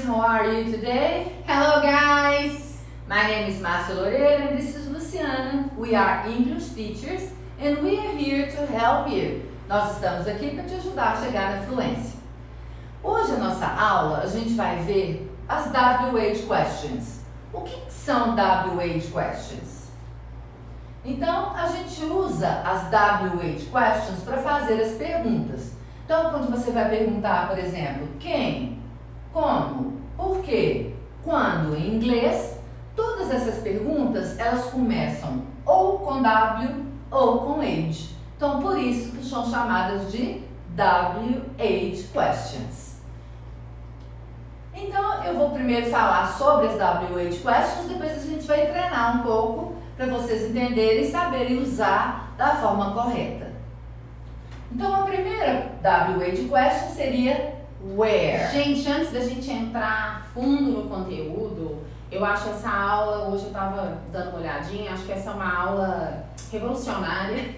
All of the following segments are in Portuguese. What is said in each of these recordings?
how are you today? Hello guys! My name is Márcia Loureiro and this is Luciana. We are English teachers and we are here to help you. Nós estamos aqui para te ajudar a chegar na fluência. Hoje a nossa aula, a gente vai ver as WH questions. O que são WH questions? Então, a gente usa as WH questions para fazer as perguntas. Então, quando você vai perguntar, por exemplo, quem, como, por quê, quando em inglês, todas essas perguntas, elas começam ou com W ou com H. Então, por isso que são chamadas de WH questions. Então, eu vou primeiro falar sobre as WH questions, depois a gente vai treinar um pouco para vocês entenderem e saberem usar da forma correta. Então, a primeira WH question seria where. Gente, antes da gente entrar fundo no conteúdo, eu acho essa aula, hoje eu tava dando uma olhadinha, acho que essa é uma aula revolucionária,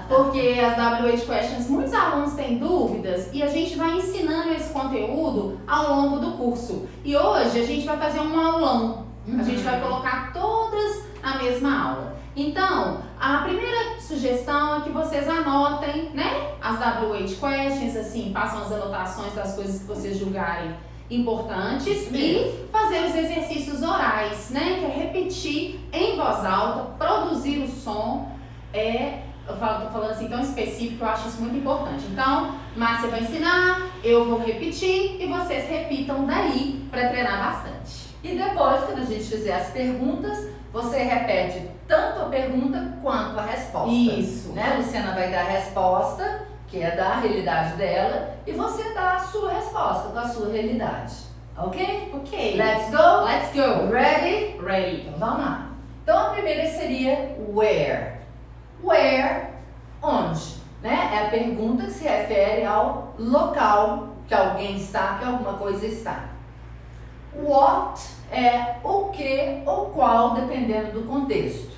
porque as WH questions, muitos alunos têm dúvidas e a gente vai ensinando esse conteúdo ao longo do curso. E hoje a gente vai fazer um aulão, a gente vai colocar todas na mesma aula. Então, a primeira sugestão é que vocês anotem, né, as WH questions, assim, façam as anotações das coisas que vocês julgarem importantes e fazer os exercícios orais, né, que é repetir em voz alta, produzir o som, tô falando assim tão específico que eu acho isso muito importante. Então, Márcia vai ensinar, eu vou repetir e vocês repitam daí para treinar bastante. E depois, quando a gente fizer as perguntas, você repete tanto a pergunta quanto a resposta. Isso. Né? A Luciana vai dar a resposta, que é da realidade dela, e você dá a sua resposta com a sua realidade. Ok? Ok. Let's go? Let's go. Ready? Ready. Então vamos lá. Então a primeira seria where. Where, onde? Né? É a pergunta que se refere ao local que alguém está, que alguma coisa está. What é o que ou qual, dependendo do contexto.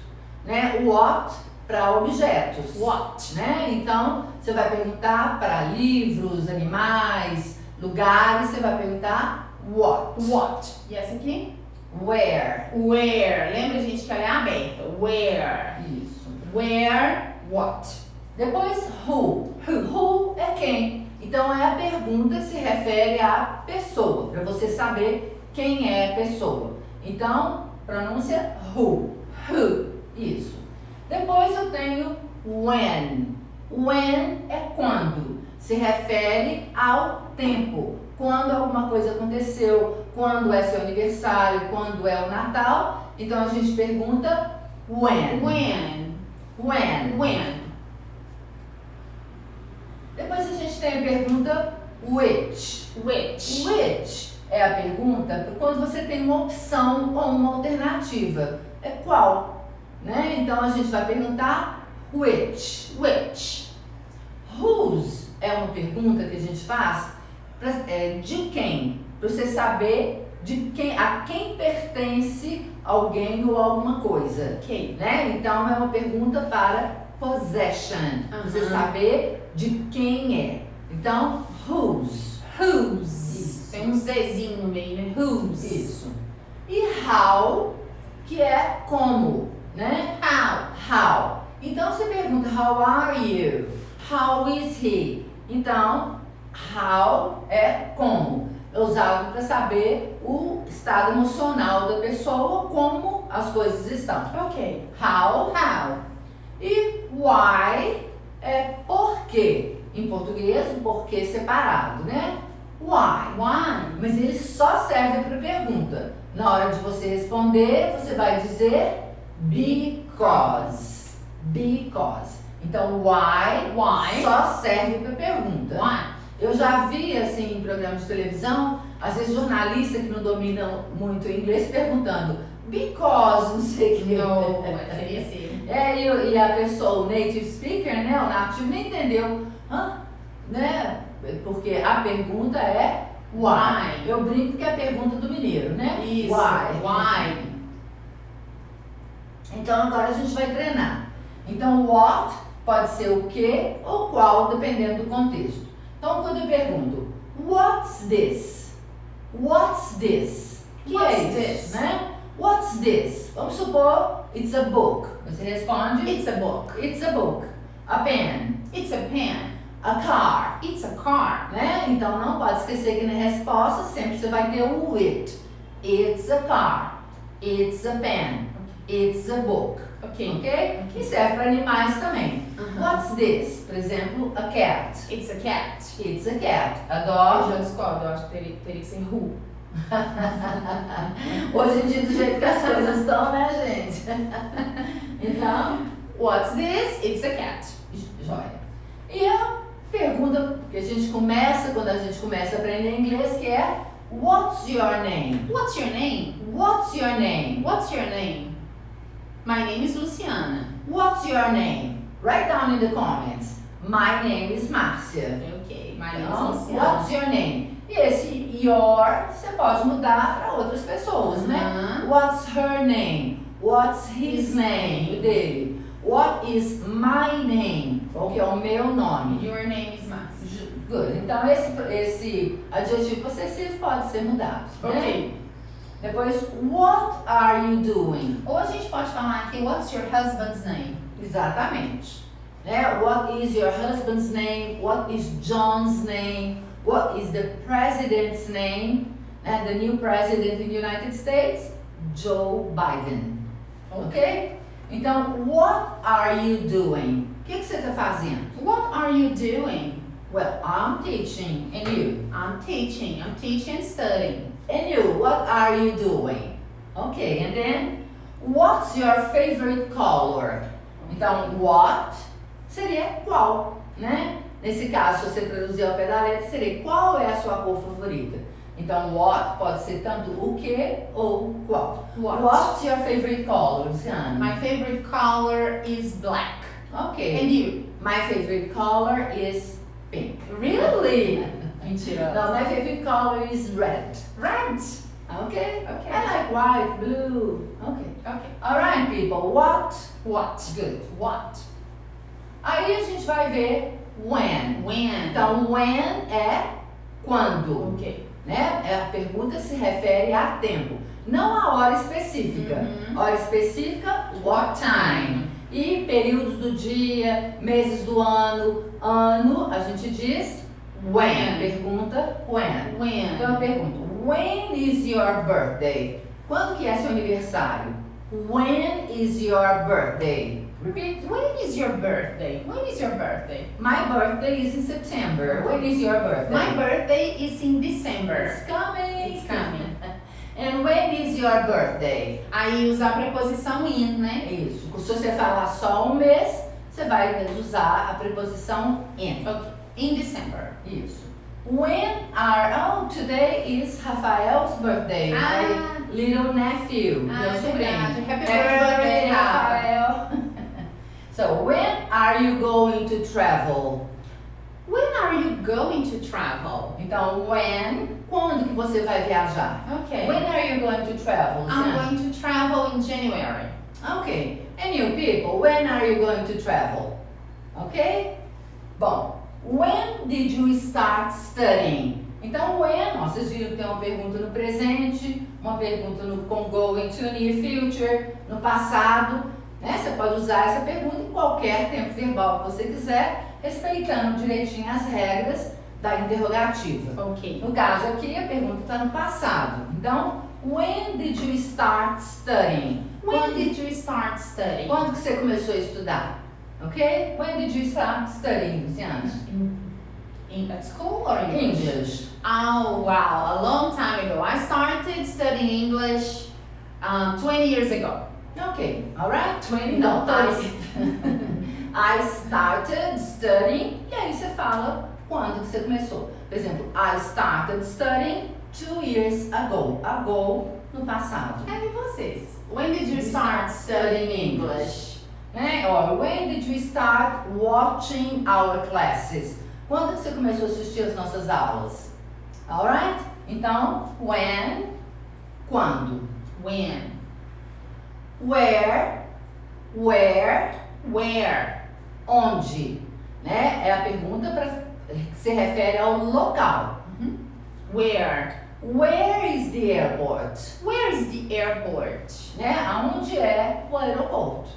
Né? What para objetos. What. Né? Então, você vai perguntar para livros, animais, lugares, você vai perguntar what. What. E essa aqui? Where. Where. Lembra, gente, que ela é aberta. Where. Isso. Where, what. Depois, who. Who é quem. Então, é a pergunta que se refere à pessoa, para você saber quem é a pessoa. Então, pronúncia who. Who. Isso. Depois eu tenho when. When é quando. Se refere ao tempo. Quando alguma coisa aconteceu, quando é seu aniversário, quando é o Natal. Então a gente pergunta when. When. When. When. Depois a gente tem a pergunta which. Which. Which é a pergunta quando você tem uma opção ou uma alternativa. É qual? Né? Então a gente vai perguntar which. Which. Whose é uma pergunta que a gente faz de quem, para você saber a quem pertence alguém ou alguma coisa. Ok. Né? Então é uma pergunta para possession, para você saber de quem é. Então, whose. Whose. Isso. Tem um Zzinho no meio, né? Whose. Isso. E how, que é como, né? How. Então você pergunta, how are you? How is he? Então, how é como. É usado para saber o estado emocional da pessoa, como as coisas estão. Ok. How. E why é por quê. Em português, o porquê separado, né? Why. Mas ele só serve para pergunta. Na hora de você responder, você vai dizer because. Então, why só serve para pergunta. Why. Eu já vi, assim, em programas de televisão, às vezes jornalistas que não dominam muito o inglês perguntando because, não sei o que. Não, deveria ser. E a pessoa, o native speaker, né, o nativo nem entendeu, né, porque a pergunta é why. Eu brinco que é a pergunta do mineiro, né? Isso. Why. Então agora a gente vai treinar. Então what pode ser o que ou qual, dependendo do contexto. Então quando eu pergunto, what's this? what's this? Que What's é isso, this? né? What's this? Vamos supor, it's a book. Você responde, It's a book. it's a book. A pen, It's a pen. a car, It's a car. né? Então não pode esquecer que na resposta sempre você vai ter o it. It's a car, it's a pen, it's a book. Ok. Ok? E serve para animais também. What's this? Por exemplo, a cat. It's a cat. It's a cat. A Eu dog. já discordo, eu acho que teria que ser who. Hoje em dia, do jeito que as coisas estão, né, gente? Então, What's this? It's a cat. joia. E a pergunta que a gente começa, quando a gente começa a aprender inglês, que é What's your name? What's your name? What's your name? What's your name? My name is Luciana. What's your name? Write down in the comments. My name is Márcia. Ok, my name Então, is Luciana. what's your name? E esse your você pode mudar para outras pessoas, né? What's her name? What's his name? O dele. What is my name? Qual que é o meu nome? Your name is Márcia. Good. Então esse adjetivo possessivo pode ser mudado. Né? Ok. Depois, what are you doing? Ou a gente pode falar aqui, what's your husband's name? Exatamente. Né? What is your husband's name? What is John's name? What is the president's name? Né? The new president in the United States, Joe Biden. Ok? Então, what are you doing? O que você está fazendo? What are you doing? Well, I'm teaching. And you? I'm teaching and studying. And you, what are you doing? Okay, and then, what's your favorite color? Então, what seria qual, né? Nesse caso, se você traduzir ao pé da letra, seria qual é a sua cor favorita? Então, what pode ser tanto o que ou qual. What? What's your favorite color, Luciana? My favorite color is black. Okay. And you? My favorite color is pink. Really? Mentira. No, my favorite color is red. Red. Okay? Okay. I like white, blue. Okay. Ok. Alright, people. What? What? Good. What? Aí a gente vai ver when. When? Então, when é quando. Ok. Né? A pergunta se refere a tempo, não a hora específica. Hora específica, what time. E períodos do dia, meses do ano, a gente diz when. Pergunta when. When? Então eu pergunto, when is your birthday? Quando que é seu aniversário? When is your birthday? Repeat. When is your birthday? When is your birthday? My birthday is in September. When is your birthday? My birthday is in December. It's coming. It's coming. And when is your birthday? Aí usa a preposição in, né? Isso. Se você falar só um mês, você vai usar a preposição in. Ok. In December. Isso. When are... Oh, today is Rafael's birthday. Ah. My little nephew. Meu verdade. sobrinho. Happy birthday, Rafael. So, when are you going to travel? When are you going to travel? Então, quando que você vai viajar? Okay. When are you going to travel? I'm Luciana? going to travel in January. Okay. And you people, when are you going to travel? Okay? Bom, when did you start studying? Então, when, ó, vocês viram que tem uma pergunta no presente, uma pergunta com going to near future, no passado, né? Você pode usar essa pergunta em qualquer tempo verbal que você quiser, respeitando direitinho as regras da interrogativa. Ok. No caso aqui, a pergunta está no passado. Então, when did you start studying? When did you start studying? Quando que você começou a estudar? Ok? When did you start studying, Luciana? At school or in English? English. Oh, wow. A long time ago. I started studying English 20 years ago. Ok, alright? 20 Então, não, I started studying, e aí você fala quando que você começou. Por exemplo, I started studying 2 years ago. Ago, no passado. E vocês? When did you start studying English? Né? Or when did you start watching our classes? Quando que você começou a assistir as nossas aulas? Alright? Então, when, quando. When? Where, onde, né? É a pergunta que se refere ao local. Where? Where is the airport? Where is the airport? Né? Aonde é o aeroporto?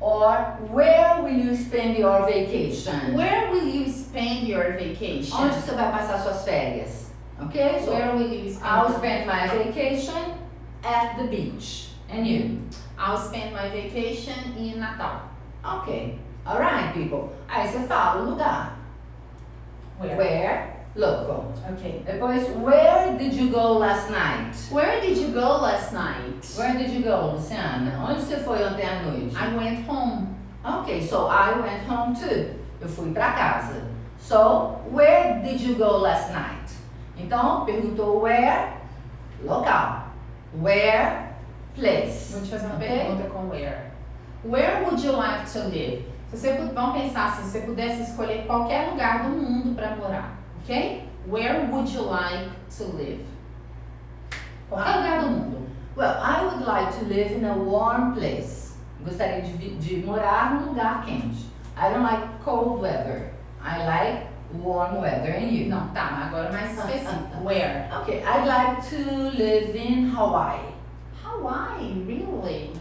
Or where will you spend your vacation? Where will you spend your vacation? Onde você vai passar suas férias? Okay? So Where will you spend? I'll spend my vacation at the beach. And you? I'll spend my vacation in Natal. Ok. Alright, people. Aí você fala o lugar. Where? Local. Okay. Depois, where did you go last night? Where did you go last night? Where did you go, Luciana? Onde você foi ontem à noite? I went home. Ok, so I went home too. Eu fui pra casa. So, where did you go last night? Então, perguntou where, local. Where, place. Vou te fazer uma Ok? pergunta com where. Where would you like to live? Vamos pensar assim, se você pudesse escolher qualquer lugar do mundo para morar, ok? Where would you like to live? Qualquer lugar do mundo. Well, I would like to live in a warm place. Gostaria de morar num lugar quente. I don't like cold weather. I like warm weather. And you? Não, tá, mas agora mais específico. Where? Okay, I'd like to live in Hawaii. Hawaii, really?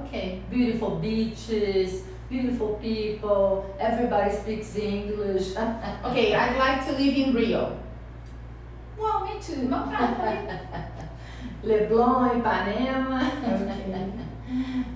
Okay. Beautiful beaches, beautiful people, everybody speaks English. Okay, I'd like to live in Rio. Well, me too. Leblon, Ipanema. Okay.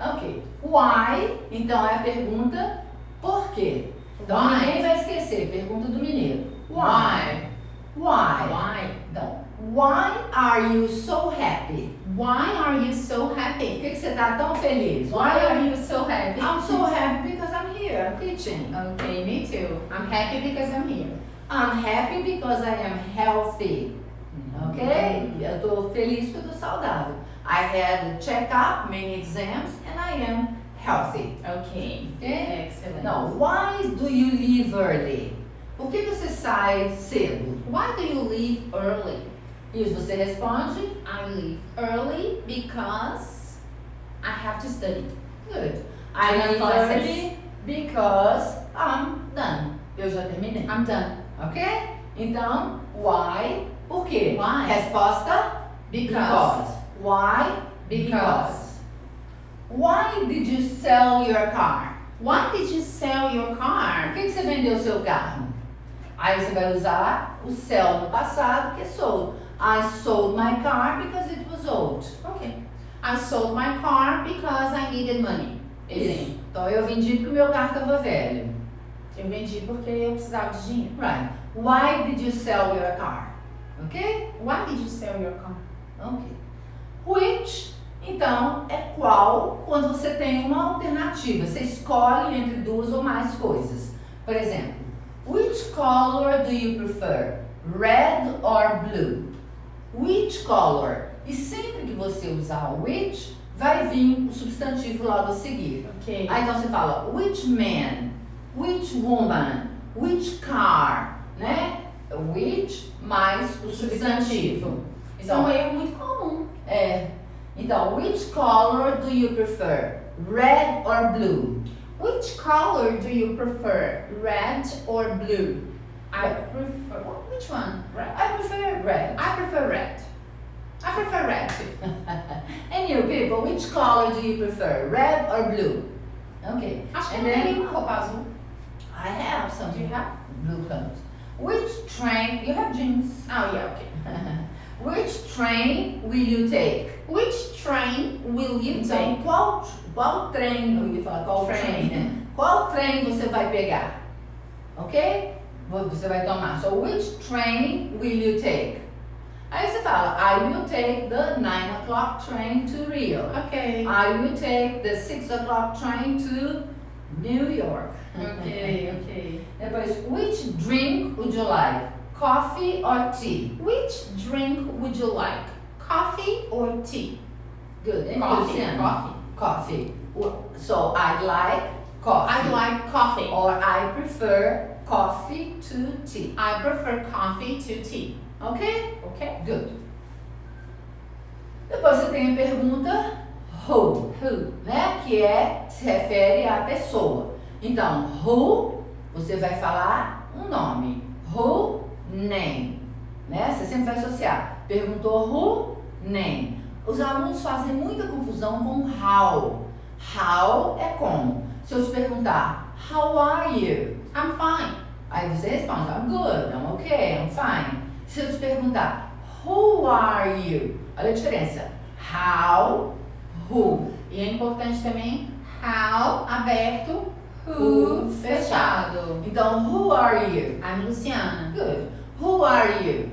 Ok. Why? Então é a pergunta por quê? Então Why? ninguém vai esquecer. Pergunta do mineiro. Why? Why? Why? Então, why are you so happy? Why are you so Por happy? que você está tão feliz? Why are you so happy? I'm so happy because I'm here. I'm teaching. Okay, me too. I'm happy because I'm here. I'm happy because I am healthy. Ok? Eu estou feliz porque eu estou saudável. I had a check-up, many exams, and I am healthy. Okay. Ok? Excellent. Now, why do you leave early? Por que você sai cedo? Why do you leave early? E você responde, I leave early because I have to study. good. I I have leave classes. early because I'm done. Eu já terminei. I'm done. Ok? Então, why? Por quê? Why? Resposta, Because. Why? Because. Why did you sell your car? Why did you sell your Por car? que você vendeu seu carro? Aí você vai usar o sell no passado, que é sold. I sold my car because it was old. Okay. I sold my car because I needed money. Isso. Então eu vendi porque o meu carro estava velho. Eu vendi porque eu precisava de dinheiro. Right. Why did you sell your car? Ok? Why did you sell your car? Ok. Which, então, é qual quando você tem uma alternativa. Você escolhe entre duas ou mais coisas. Por exemplo, which color do you prefer? Red or blue? Which color? E sempre que você usar o which, vai vir o substantivo logo a seguir. Okay. Aí então você fala which man, which woman, which car, né? Which mais o substantivo. Isso é um erro muito comum. É. Então, which color do you prefer? Red or blue? Which color do you prefer? Red or blue? I prefer. Which one? Red. I prefer red. I prefer red. I prefer red too. And you people, which color do you prefer? Red or blue? Okay. Acho que And não tem then nenhuma roupa azul. I have some Do you have? blue colors. Which train? You have jeans. Oh yeah, okay. Which train will you take? Which train will you Então, take? qual trem, eu ia falar qual Train. train, né? Qual trem você vai pegar? Ok? Você vai tomar. So, which train will you take? Aí você fala, I will take the 9 o'clock train to Rio. Okay. I will take the 6 o'clock train to New York. Okay, okay. Depois, which drink would you like? Coffee or tea? Which drink would you like? Coffee or tea? Good. And Coffee. Luciana? Coffee. Coffee. So, I'd like coffee. I like coffee. Or I prefer coffee to tea. I prefer coffee to tea. Ok? Okay. Good. Depois você tem a pergunta who, né? Que se refere à pessoa. Então, who, você vai falar um nome. Who, name. né? Você sempre vai associar. Perguntou who, name. Os alunos fazem muita confusão com how. How é como. Se eu te perguntar, how are you? I'm fine. Aí você responde, I'm good, I'm okay, I'm fine. Se eu te perguntar, who are you? Olha a diferença. How, who. E é importante também how aberto, who fechado. Então, who are you? I'm Luciana. Good. Who are you?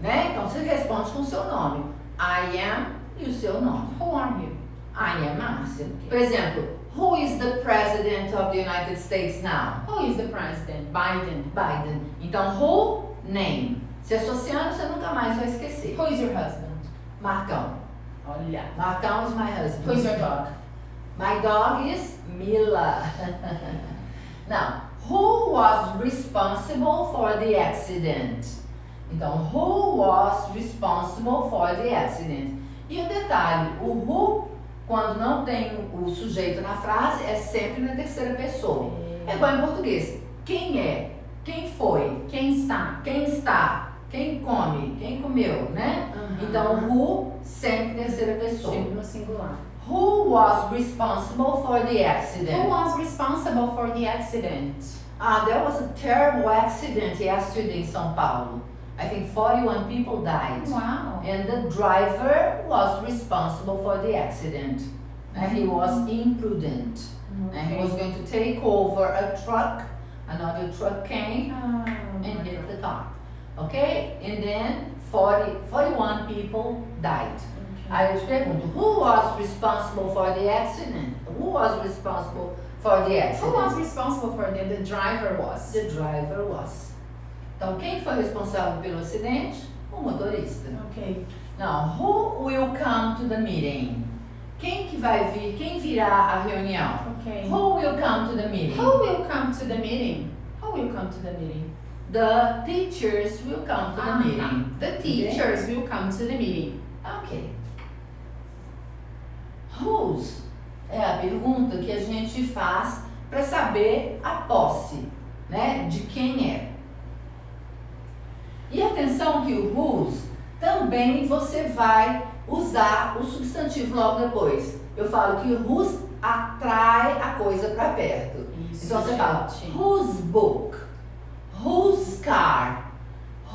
Né? Então você responde com o seu nome. I am e o seu nome. Who are you? I am Márcia. Por exemplo, who is the president of the United States now? Who is the president? Biden. Biden. Então, who, name. Se associando, você nunca mais vai esquecer. Who is your husband? Marcão. Olha. Marcão is my husband. Who is your dog? My dog is Mila. Now, who was responsible for the accident? Então, who was responsible for the accident? E o detalhe, o who, quando não tem o sujeito na frase, é sempre na terceira pessoa. É igual em português. Quem é? Quem foi? Quem está? Quem está? Quem come? Quem comeu, né? Então, who, sempre terceira pessoa. Sempre no singular. Who was responsible for the accident? Who was responsible for the accident? There was a terrible accident yesterday in São Paulo. I think 41 people died. Wow. And the driver was responsible for the accident. He was imprudent. And he was going to take over a truck. Another truck came and hit the car. Okay? And then 41 people died. Aí eu te pergunto, who was responsible for the accident? Who was responsible for the accident? Who was responsible for that? The driver was. The driver was. Então, quem foi responsável pelo acidente? O motorista. Okay. Now, who will come to the meeting? Quem que vai vir? Quem virá à reunião? Okay. Who will come to the meeting? Who will come to the meeting? Who will come to the meeting? The teachers will come to the meeting. The teachers will come to the meeting. Ok. Whose é a pergunta que a gente faz para saber a posse, né? De quem é. E atenção que o whose também você vai usar o substantivo logo depois. Eu falo que o whose atrai a coisa para perto. Isso, Então você fala gente. whose book, whose car,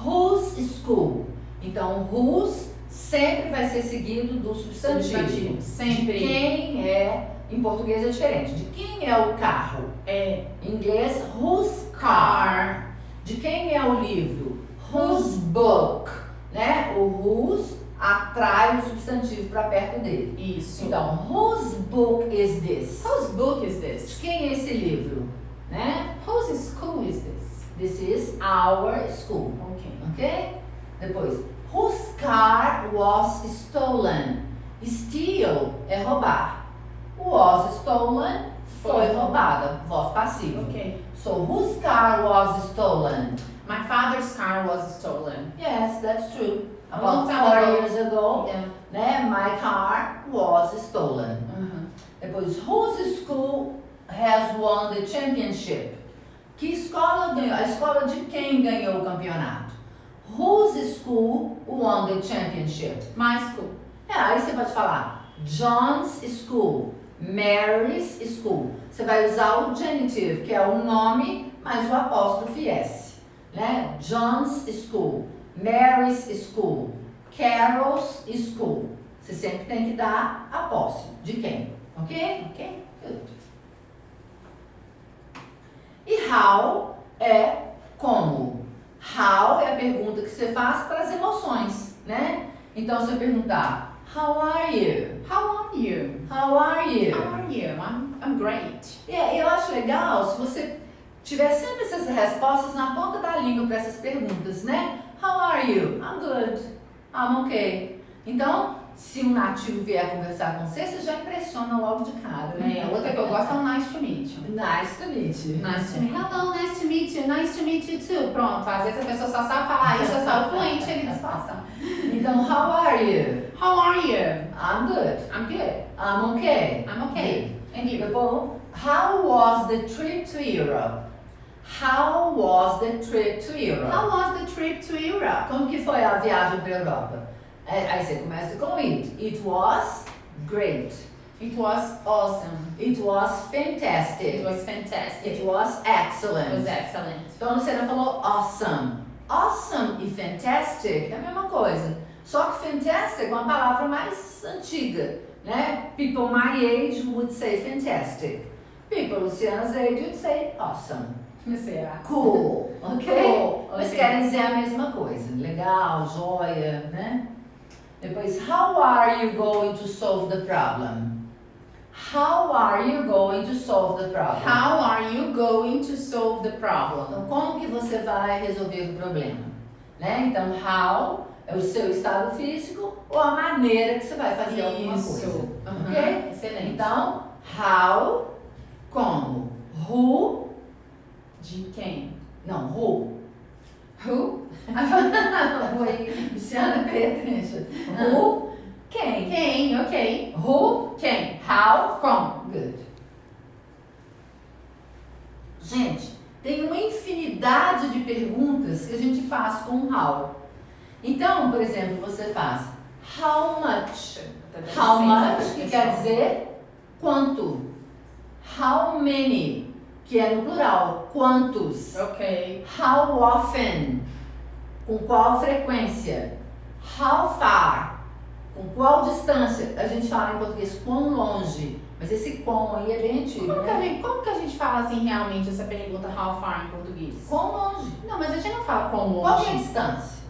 whose school. Então whose sempre vai ser seguido do substantivo. Sempre. De quem é, em português é diferente. De quem é o carro? É. Em inglês, whose car. De quem é o livro? Whose book. Né? O whose atrai o substantivo para perto dele. Isso. Então, whose book is this? Whose book is De this? quem é esse livro? Né? Whose school is this? This is our school. Okay. Ok? Depois, whose car was stolen? Steal é roubar. Was stolen foi roubada. Voz passiva. Okay. So, whose car was stolen? My father's car was stolen. Yes, that's true. A About long time 4 ago. years ago, Yeah. né, my car was stolen. Uh-huh. Depois, whose school has won the championship? Que escola ganhou? A escola de quem ganhou o campeonato? Whose school won the championship? My school. Aí você pode falar John's school, Mary's school. Você vai usar o genitive, que é o nome, mais o apóstrofe S. Né? John's school, Mary's school, Carol's school. Você sempre tem que dar a posse. De quem? Ok? Ok? Good. E how é como. How é a pergunta que você faz para as emoções, né? Então, se eu perguntar, how are you? How are you? How are you? How are you? I'm great. E eu acho legal se você tiver sempre essas respostas na ponta da língua para essas perguntas, né? How are you? I'm good. I'm okay. Então, se um nativo vier conversar com você, você já impressiona logo de cara, né? Outra que eu gosto é um nice to meet you. Nice to meet you. Nice to meet you. Hello, nice to meet you. Nice to meet you too. Pronto, às vezes a pessoa só sabe falar isso, já sabe fluente ali na situação. Então, how are you? How are you? I'm good. I'm good. I'm okay. I'm okay. And you? Depois, how was the trip to Europe? How was the trip to Europe? How was the trip to Europe? Como que foi a viagem para a Europa? Aí você começa com it. It was great. It was awesome. It was fantastic. It was fantastic. It was It excellent. was excellent. Então a Luciana falou awesome. Awesome e fantastic é a mesma coisa. Só que fantastic é uma palavra mais antiga, né? People my age would say fantastic. People Luciana's age would say awesome. Será? Cool, ok? Cool, Mas ok. querem dizer a mesma coisa. Legal, joia, né? Depois, how are you going to solve the problem? How are you going to solve the problem? How are you going to solve the problem? Então, como que você vai resolver o problema? Né? Então, how é o seu estado físico ou a maneira que você vai fazer alguma coisa. Uhum. Ok? Excelente. Então, how, como? Who, De quem? não, who. Who? Foi Luciana Petrencha. Who, quem? Quem? Ok. Who, Quem? how, Como? good. Gente, tem uma infinidade de perguntas que a gente faz com how. Então, por exemplo, você faz how much? How much, que quer dizer quanto. How many, que é no plural, quantos. Ok. How often, com qual frequência. How far, com qual distância. A gente fala em português quão longe, mas esse quão aí é bem antigo, Como que a gente fala assim realmente essa pergunta how far em português? Quão longe. Não, mas a gente não fala quão Qual que é a longe. distância?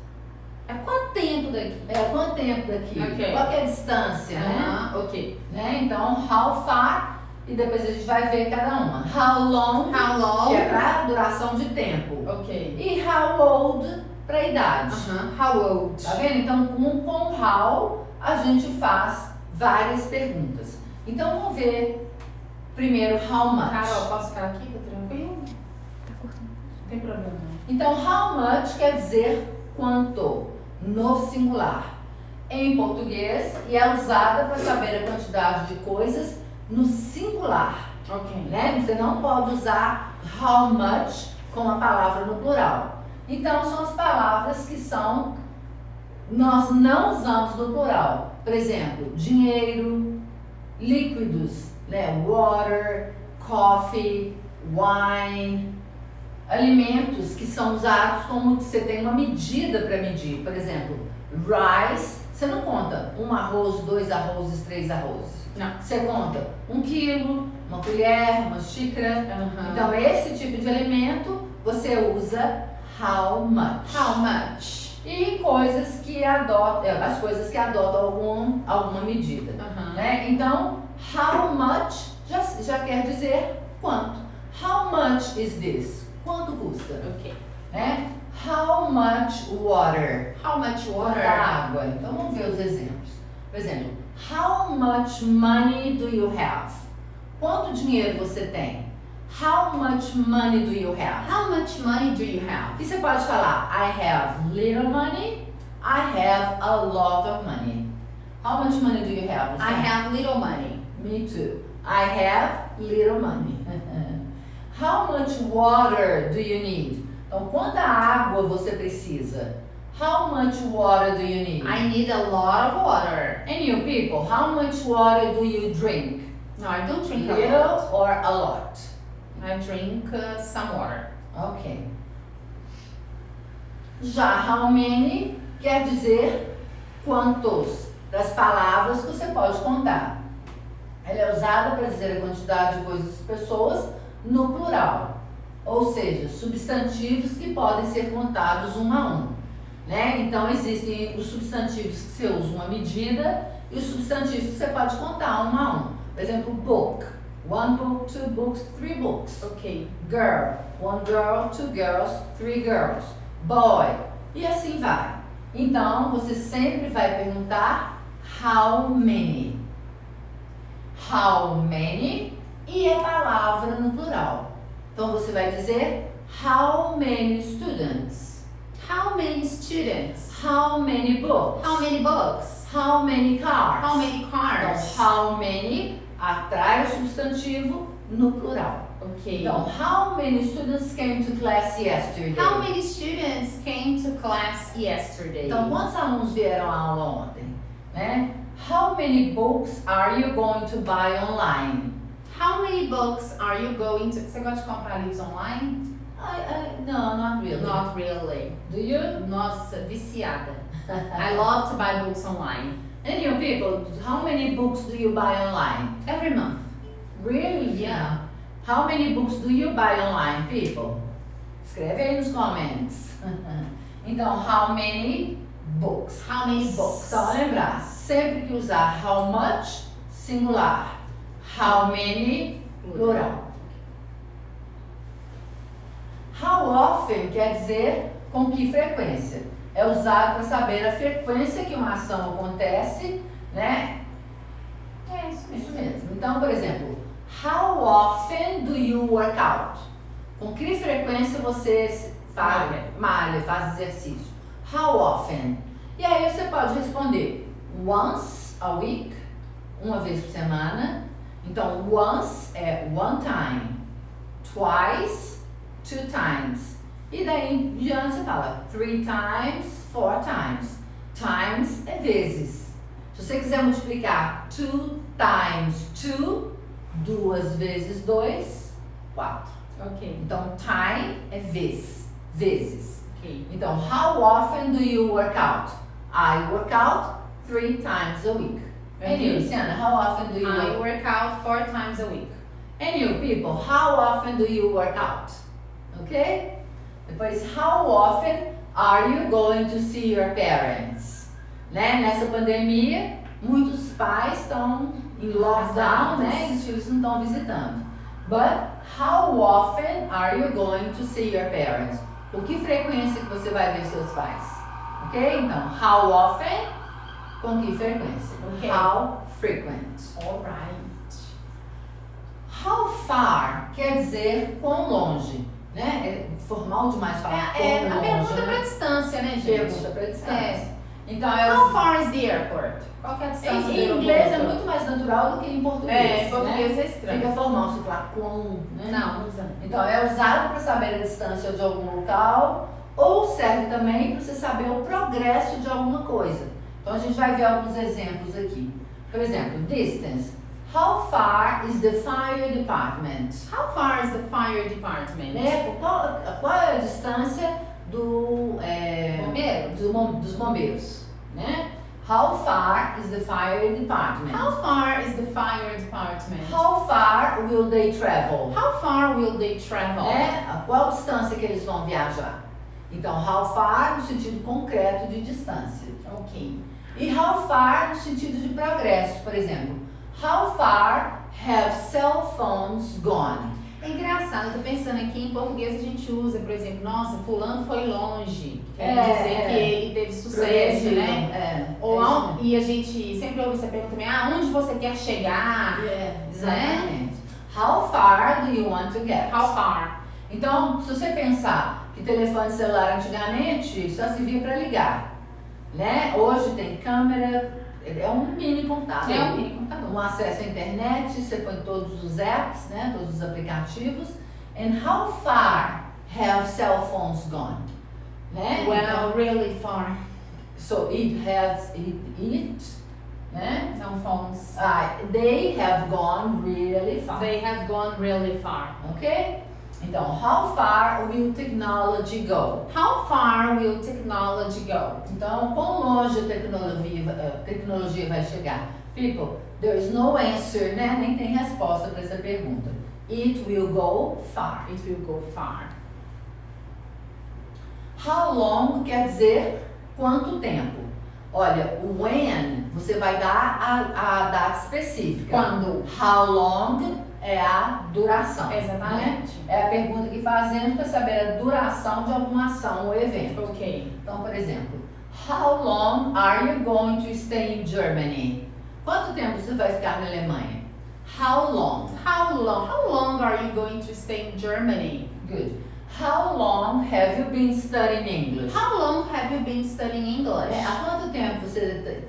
É quanto tempo daqui? Quanto tempo daqui? Ok. Qual que é a distância, né? Aham, ok. Então, how far, e depois a gente vai ver cada uma. How long, How long? que é para duração de tempo. Ok. E how old, para idade. Aham. How old? Tá vendo? Então, com how, a gente faz várias perguntas. Então, vamos ver primeiro how much. Carol, posso ficar aqui? Tá tranquilo? Não tem problema. Então, how much quer dizer quanto, no singular. Em português, e é usada para saber a quantidade de coisas no singular. Ok. Né? Você não pode usar how much com a palavra no plural. Então, são as palavras que nós não usamos no plural. Por exemplo, dinheiro, líquidos, né? Water, coffee, wine, alimentos que são usados como que você tem uma medida para medir. Por exemplo, rice, você não conta um arroz, 2 arrozes, 3 arrozes. Não. Você conta 1 quilo, uma colher, uma xícara. Aham. Então, esse tipo de alimento você usa how much. How much? E coisas que as coisas que adotam alguma medida. Aham. Né? Então, how much já quer dizer quanto. How much is this? Quanto custa? Ok. Né? How much water? How much Quanta water? água. Então, vamos ver os exemplos. Por exemplo, how much money do you have? Quanto dinheiro você tem? How much money do you have? How much money do you have? E você pode falar, I have little money, I have a lot of money. How much money do you have? I have little money. Me too. I have little money. How much water do you need? Então, quanta água você precisa? How much water do you need? I need a lot of water. And you people, how much water do you drink? No, I don't drink a lot. Little or a lot? I drink some water. Ok. Já how many quer dizer quantos, das palavras que você pode contar. Ela é usada para dizer a quantidade de coisas e pessoas no plural. Ou seja, substantivos que podem ser contados um a um. Né? Então existem os substantivos que você usa uma medida e os substantivos que você pode contar um a um. Por exemplo, book. 1 book, 2 books, 3 books. Ok. Girl. 1 girl, 2 girls, 3 girls. Boy. E assim vai. Então, você sempre vai perguntar how many. How many e a palavra no plural. Então, você vai dizer how many students. How many students? How many books. How many books? How many cars. How many cars? Então, how many atrai o substantivo no plural. Ok. Então, how many students came to class yesterday? How many students came to class yesterday? Então, quantos alunos vieram à aula ontem? Né? How many books are you going to buy online? How many books are you going to... Você gosta de comprar livros online? No, not really. Not really. Do you? Nossa, viciada. I love to buy books online. And you people, how many books do you buy online? Every month. Really? Yeah. How many books do you buy online, people? Escreve aí nos comments. Então, how many books? How many books? Só lembrar, sempre que usar how much, singular. How many, plural. How often quer dizer com que frequência. É usado para saber a frequência que uma ação acontece, né? É isso mesmo. Então, por exemplo, how often do you work out? Com que frequência você malha, faz exercício? How often? E aí você pode responder once a week, uma vez por semana. Então, once é one time, twice, two times. E daí em diante você fala 3 times, 4 times. Times é vezes. Se você quiser multiplicar 2 times 2, 2 vezes 2, 4. Ok. Então, time é vezes. Ok. Então, how often do you work out? I work out 3 times a week. And you, Luciana, how often do you I work out 4 times a week. And you people, how often do you work out? Ok? Depois, how often are you going to see your parents? Né? Nessa pandemia, muitos pais estão em lockdown, né? E os filhos não estão visitando. But, how often are you going to see your parents? Com que frequência que você vai ver seus pais? Ok? Então, how often, com que frequência? Okay. How frequent. Alright. How far quer dizer quão longe, né? É formal demais falar quão A longe, pergunta é né? pra distância, né, gente? Pergunta para distância. Então, How far is the airport? Qual que é a distância do em aeroporto? inglês é muito mais natural do que em português. Em português né? é estranho. Fica formal se falar quão, né? Não usa. Então, é usado para saber a distância de algum local ou serve também para você saber o progresso de alguma coisa. Então, a gente vai ver alguns exemplos aqui. Por exemplo, distance. How far is the fire department? How far is the fire department? Né? Qual é a distância do, Bombeiro? dos bombeiros? Né? How far is the fire department? How far is the fire department? How far will they travel? How far will they travel? Né? A qual distância que eles vão viajar? Então, how far no sentido concreto de distância. Ok. E how far no sentido de progresso. Por exemplo, how far have cell phones gone? É engraçado, eu tô pensando aqui, em português a gente usa, por exemplo, nossa, fulano foi longe. Quer dizer que ele teve sucesso, né? E a gente sempre ouve essa pergunta também, onde você quer chegar? Exatamente. How far do you want to get? How far? Então, se você pensar que telefone celular antigamente só servia para ligar, né? Hoje tem câmera, é um mini computador. É um mini computador. Um acesso à internet, você põe todos os apps, né? Todos os aplicativos. And how far have cell phones gone? Né? Well, Então, really far. so it has né? Não phones. They have gone really far. They have gone really far. Ok? Então, how far will technology go? How far will technology go? Então, quão longe a tecnologia vai chegar? People, there is no answer, né? Nem tem resposta para essa pergunta. It will go far. It will go far. How long quer dizer quanto tempo. Olha, o when você vai dar a data específica. Quando? How long é a duração. Exatamente. Né? É a pergunta que fazemos para saber a duração de alguma ação ou evento. Ok. Então, por exemplo, how long are you going to stay in Germany? Quanto tempo você vai ficar na Alemanha? How long? How long are you going to stay in Germany? Good. How long have you been studying English? How long have you been studying English? Há quanto tempo você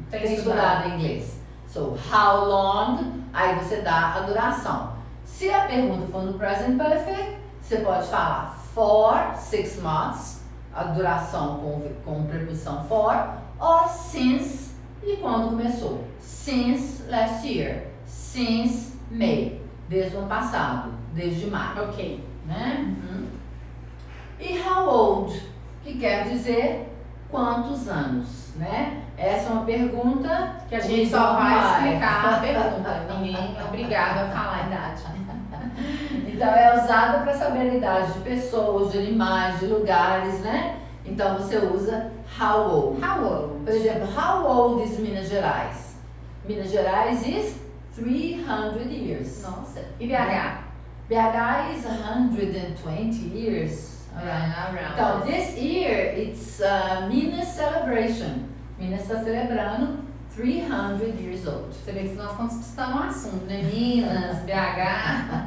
tem estudado estudado inglês? So, how long, aí você dá a duração. Se a pergunta for no present perfect, você pode falar for 6 months, a duração com preposição for, or since, e quando começou. Since last year, since May, desde o ano passado, desde maio. Ok. Né? E how old, que quer dizer quantos anos, né? Essa é uma pergunta Que a gente só vai explicar a pergunta. Ninguém é obrigado a falar a idade. Então é usada para saber a idade de pessoas, de animais, de lugares, né? Então você usa how old. How old? Por exemplo, how old is Minas Gerais? Minas Gerais is 300 years. Nossa. E BH? BH is 120 years. Around. Então, this year it's Minas celebration. Minas está celebrando 300 years old. Você vê que nós estamos disputando um assunto, né? Minas, BH.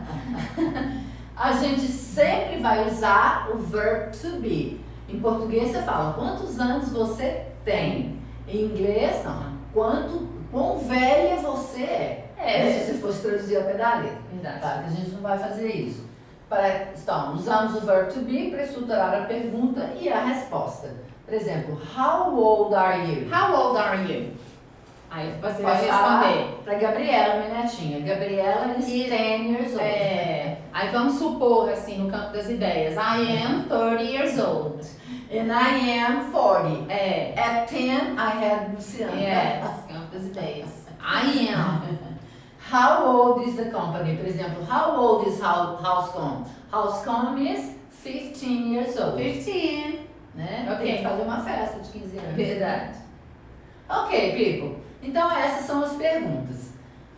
A gente sempre vai usar o verb to be. Em português você fala quantos anos você tem. Em inglês, não. Quão velha você é. Se você fosse traduzir ao pé da letra. Verdade. Claro que a gente não vai fazer isso. Então, usamos o verb to be para estruturar a pergunta e a resposta. Por exemplo, how old are you? How old are you? Aí você vai Pode falar responder. para Gabriela, minha netinha. Gabriela is 10 years old. Aí vamos supor, assim, no campo das ideias. I am 30 years old. And I am 40. É. At 10, I had Luciana. Yes, campo das ideias. I am. How old is the company? Por exemplo, how old is Housecom? Housecom is 15 years old. 15. Né? Ok. Tem que fazer uma festa de 15 anos. Verdade. Ok, people. Então essas são as perguntas.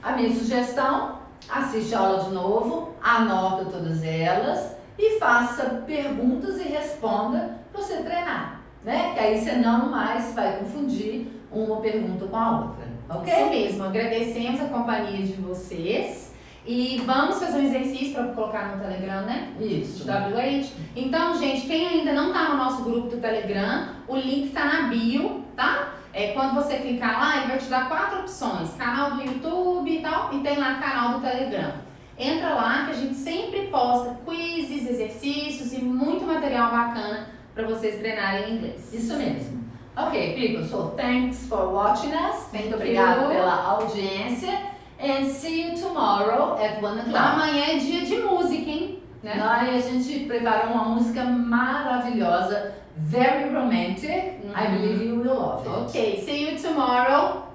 A minha sugestão, assiste a aula de novo, anota todas elas e faça perguntas e responda para você treinar, né? Que aí você não mais vai confundir uma pergunta com a outra, ok? Isso mesmo, agradecemos a companhia de vocês e vamos fazer um exercício para colocar no Telegram, né? Isso. Do WH. Então, gente, quem ainda não está no nosso grupo do Telegram, o link está na bio, tá? Quando você clicar lá, ele vai te dar 4 opções: canal do YouTube e tal, e tem lá canal do Telegram. Entra lá que a gente sempre posta quizzes, exercícios e muito material bacana para vocês treinarem inglês. Isso mesmo. Ok, people, so thanks for watching us. Thank Muito obrigada you. pela audiência. And see you tomorrow at 1 o'clock. Amanhã é dia de música, hein? Né? A gente preparou uma música maravilhosa, very romantic. I believe you will love it. Ok, see you tomorrow.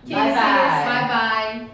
Bye, Kisses. bye. Bye bye.